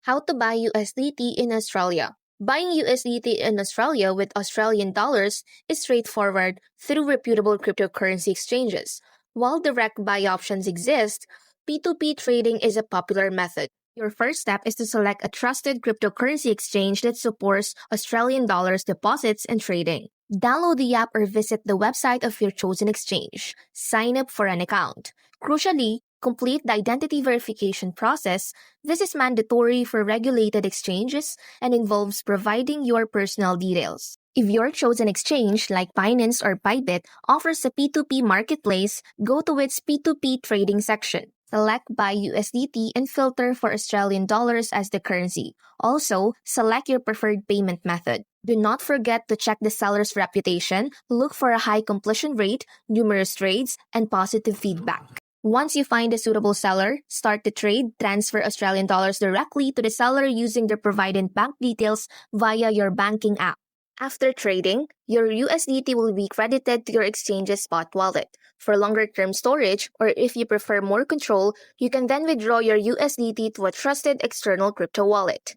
How to buy USDT in Australia. Buying USDT in Australia with Australian dollars is straightforward through reputable cryptocurrency exchanges. While direct buy options exist, P2P trading is a popular method. Your first step is to select a trusted cryptocurrency exchange that supports Australian dollars deposits and trading. Download the app or visit the website of your chosen exchange. Sign up for an account. Crucially, complete the identity verification process. This is mandatory for regulated exchanges and involves providing your personal details. If your chosen exchange, like Binance or Bybit, offers a P2P marketplace, go to its P2P trading section. Select Buy USDT and filter for Australian dollars as the currency. Also, select your preferred payment method. Do not forget to check the seller's reputation, look for a high completion rate, numerous trades, and positive feedback. Once you find a suitable seller, start the trade, transfer Australian dollars directly to the seller using the provided bank details via your banking app. After trading, your USDT will be credited to your exchange's spot wallet. For longer-term storage, or if you prefer more control, you can then withdraw your USDT to a trusted external crypto wallet.